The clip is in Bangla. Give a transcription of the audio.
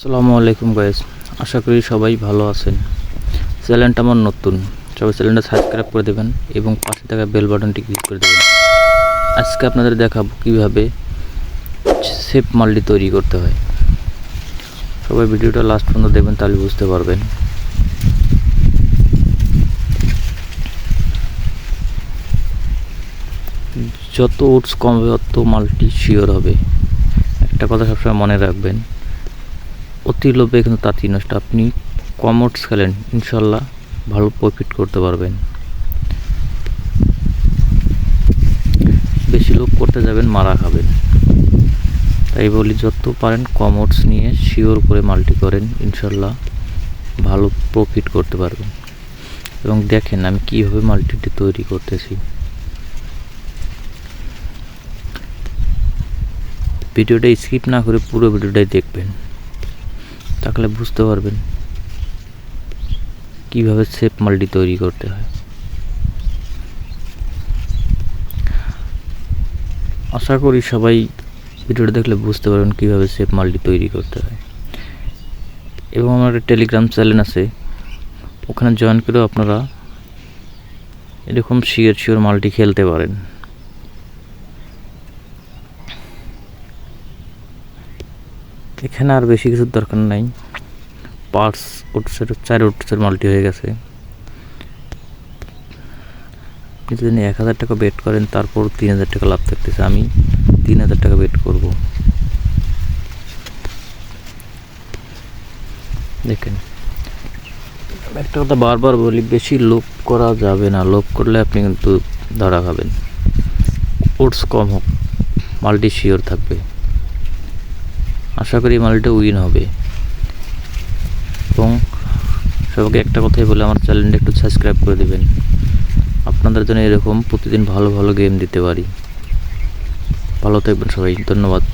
আসসালামু আলাইকুম গাইস, আশা করি সবাই ভালো আছেন। চ্যানেলটা আমার নতুন, সবাই চ্যানেলটা সাবস্ক্রাইব করে দেবেন এবং পাশে থাকা বেল বাটনটি ক্লিক করে দেবেন। আজকে আপনাদের দেখাবো কিভাবে সেফ মাল্টি তৈরি করতে হয়। সবাই ভিডিওটা লাস্ট পর্যন্ত দেখবেন, তাহলে বুঝতে পারবেন। যত ওটস কম হবে তত মাল্টি শিওর হবে। একটা কথা সবসময় মনে রাখবেন, অতি লোভে কিন্তু তাঁতি নষ্ট। আপনি কম ওটস খেলেন, ইনশাল্লাহ ভালো প্রফিট করতে পারবেন। বেশি লোভ করতে যাবেন, মারা খাবেন। তাই বলি, যত পারেন কম ওটস নিয়ে শিওর করে মাল্টি করেন, ইনশাল্লাহ ভালো প্রফিট করতে পারবেন। এবং দেখেন আমি কীভাবে মাল্টিটি তৈরি করতেছি। ভিডিওটা স্কিপ না করে পুরো ভিডিওটাই দেখবেন, তাহলে বুঝতে পারবেন কীভাবে সেফ মাল্টি তৈরি করতে হয়। আশা করি সবাই ভিডিওটা দেখলে বুঝতে পারবেন কীভাবে সেফ মাল্টি তৈরি করতে হয়। এবং আমার একটা টেলিগ্রাম চ্যানেল আছে, ওখানে জয়েন করেও আপনারা এরকম শিওর মাল্টি খেলতে পারেন। এখানে আর বেশি কিছুর দরকার নাই, 4 ওটসের মাল্টি হয়ে গেছে। আপনি যদি 1000 টাকা বেট করেন, তারপর 3000 টাকা লাভ থাকতেছে। আমি 3000 টাকা বেট করব। দেখেন, একটা কথা বারবার বলি, বেশি লোভ করা যাবে না। লোভ করলে আপনি কিন্তু ধরা খাবেন। ওটস কম হোক, মাল্টি শিওর থাকবে। আশা করি মাল্টিটা উইন হবে। এবং সবাইকে একটা কথাই বলে, আমার চ্যানেলটা একটু সাবস্ক্রাইব করে দেবেন। আপনাদের জন্য এরকম প্রতিদিন ভালো ভালো গেম দিতে পারি। ভালো থাকবেন সবাই, ধন্যবাদ।